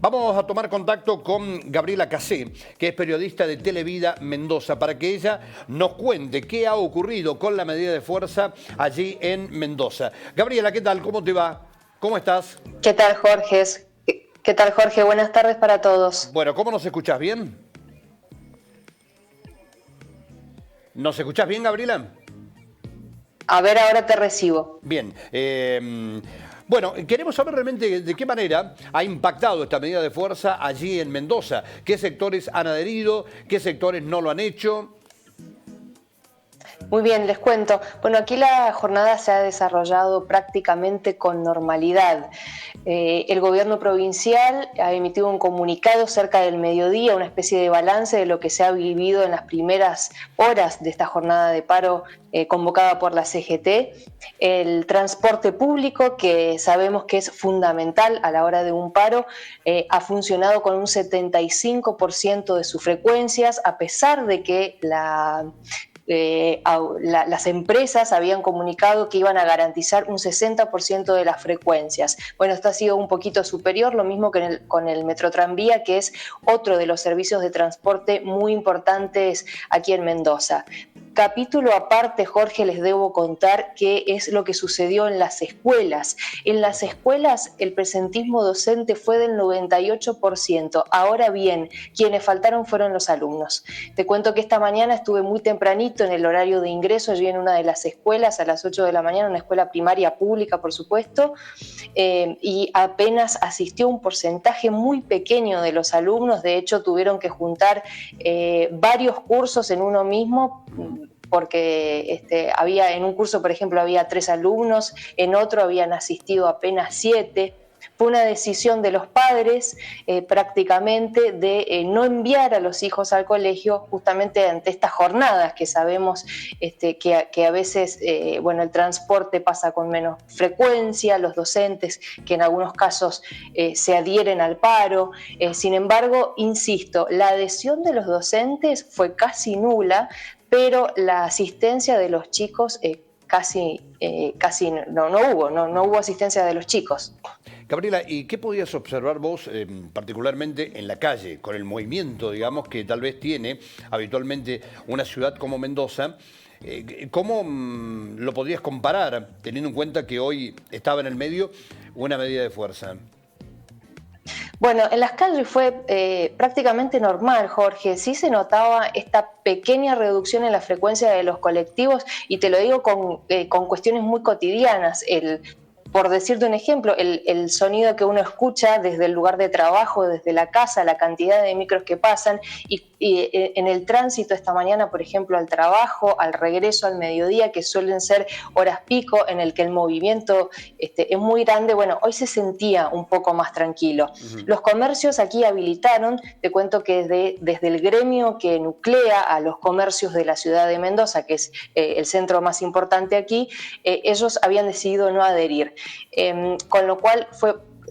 Vamos a tomar contacto con Gabriela Casé, que es periodista de Televida Mendoza, para que ella nos cuente qué ha ocurrido con la medida de fuerza allí en Mendoza. Gabriela, ¿qué tal? ¿Cómo te va? ¿Cómo estás? ¿Qué tal, Jorge? ¿Qué tal, Jorge? Buenas tardes para todos. Bueno, ¿cómo nos escuchás? ¿Bien? ¿Nos escuchás bien, Gabriela? A ver, ahora te recibo. Bien. Bueno, queremos saber realmente de qué manera ha impactado esta medida de fuerza allí en Mendoza. ¿Qué sectores han adherido? ¿Qué sectores no lo han hecho? Muy bien, les cuento. Bueno, aquí la jornada se ha desarrollado prácticamente con normalidad. El gobierno provincial ha emitido un comunicado cerca del mediodía, una especie de balance de lo que se ha vivido en las primeras horas de esta jornada de paro convocada por la CGT. El transporte público, que sabemos que es fundamental a la hora de un paro, ha funcionado con un 75% de sus frecuencias, a pesar de que las empresas habían comunicado que iban a garantizar un 60% de las frecuencias. Bueno, esto ha sido un poquito superior, lo mismo que con el Metrotranvía, que es otro de los servicios de transporte muy importantes aquí en Mendoza. Capítulo aparte, Jorge, les debo contar qué es lo que sucedió en las escuelas. En las escuelas el presentismo docente fue del 98%. Ahora bien, quienes faltaron fueron los alumnos. Te cuento que esta mañana estuve muy tempranito en el horario de ingreso, allí en una de las escuelas, a las 8 de la mañana, una escuela primaria pública, por supuesto, y apenas asistió un porcentaje muy pequeño de los alumnos. De hecho, tuvieron que juntar varios cursos en uno mismo, porque había en un curso, por ejemplo, había 3 alumnos, en otro habían asistido apenas 7. Fue una decisión de los padres prácticamente de no enviar a los hijos al colegio justamente ante estas jornadas que sabemos que a veces el transporte pasa con menos frecuencia, los docentes que en algunos casos se adhieren al paro. Sin embargo, insisto, la adhesión de los docentes fue casi nula, pero la asistencia de los chicos casi no hubo asistencia de los chicos. Gabriela, ¿y qué podías observar vos particularmente en la calle, con el movimiento, digamos, que tal vez tiene habitualmente una ciudad como Mendoza? ¿Cómo lo podrías comparar, teniendo en cuenta que hoy estaba en el medio una medida de fuerza? Bueno, en las calles fue prácticamente normal, Jorge. Sí se notaba esta pequeña reducción en la frecuencia de los colectivos, y te lo digo con cuestiones muy cotidianas. Por decirte un ejemplo, el sonido que uno escucha desde el lugar de trabajo, desde la casa, la cantidad de micros que pasan, y en el tránsito esta mañana, por ejemplo, al trabajo, al regreso al mediodía, que suelen ser horas pico en el que el movimiento es muy grande. Bueno, hoy se sentía un poco más tranquilo. Uh-huh. Los comercios aquí habilitaron, te cuento que desde el gremio que nuclea a los comercios de la ciudad de Mendoza, que es el centro más importante aquí, ellos habían decidido no adherir. Con lo cual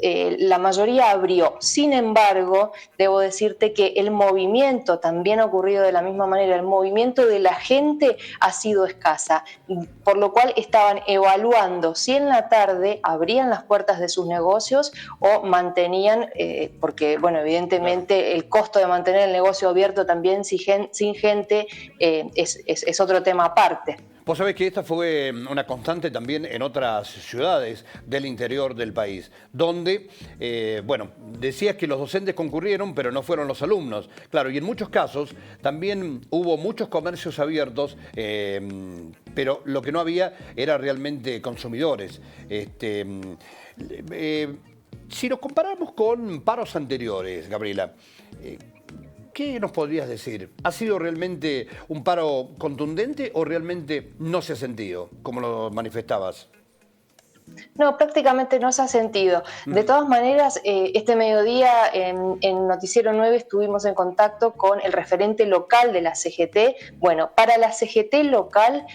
la mayoría abrió. Sin embargo, debo decirte que el movimiento también ha ocurrido de la misma manera. El movimiento de la gente ha sido escasa, por lo cual estaban evaluando si en la tarde abrían las puertas de sus negocios o mantenían, porque evidentemente el costo de mantener el negocio abierto también sin gente es otro tema aparte. Vos sabés que esta fue una constante también en otras ciudades del interior del país, donde, decías que los docentes concurrieron, pero no fueron los alumnos. Claro, y en muchos casos también hubo muchos comercios abiertos, pero lo que no había era realmente consumidores. Si nos comparamos con paros anteriores, Gabriela, ¿qué nos podrías decir? ¿Ha sido realmente un paro contundente o realmente no se ha sentido, como lo manifestabas? No, prácticamente no se ha sentido. De todas maneras, este mediodía en Noticiero 9 estuvimos en contacto con el referente local de la CGT. Bueno, para la CGT local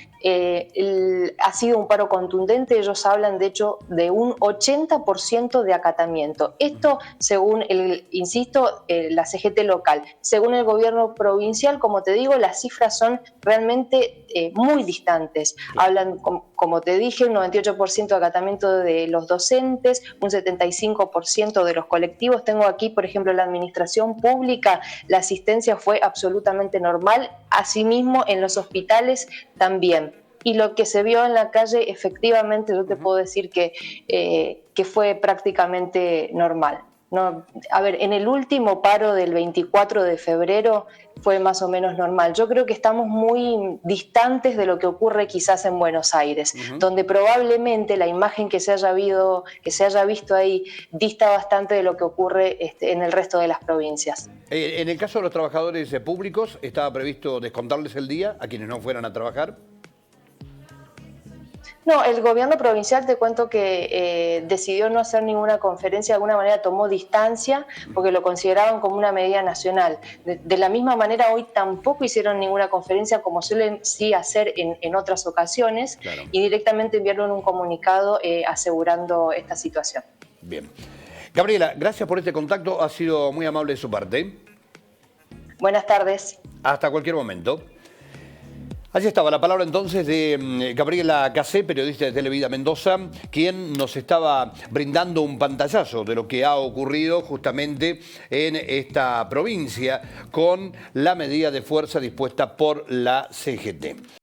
ha sido un paro contundente. Ellos hablan, de hecho, de un 80% de acatamiento. Esto, según, la CGT local. Según el gobierno provincial, como te digo, las cifras son realmente muy distantes. Hablan como te dije, un 98% de acatamiento de los docentes, un 75% de los colectivos. Tengo aquí, por ejemplo, la administración pública, la asistencia fue absolutamente normal, asimismo en los hospitales también. Y lo que se vio en la calle, efectivamente, yo te puedo decir que fue prácticamente normal. No, a ver, en el último paro del 24 de febrero fue más o menos normal. Yo creo que estamos muy distantes de lo que ocurre quizás en Buenos Aires, donde probablemente la imagen que se haya visto ahí dista bastante de lo que ocurre en el resto de las provincias. En el caso de los trabajadores públicos, ¿estaba previsto descontarles el día a quienes no fueran a trabajar? No, el gobierno provincial, te cuento que decidió no hacer ninguna conferencia, de alguna manera tomó distancia porque lo consideraban como una medida nacional. De la misma manera, hoy tampoco hicieron ninguna conferencia como suelen sí hacer en otras ocasiones, claro, y directamente enviaron un comunicado asegurando esta situación. Bien. Gabriela, gracias por este contacto, ha sido muy amable de su parte. Buenas tardes. Hasta cualquier momento. Allí estaba la palabra entonces de Gabriela Casé, periodista de Televida Mendoza, quien nos estaba brindando un pantallazo de lo que ha ocurrido justamente en esta provincia con la medida de fuerza dispuesta por la CGT.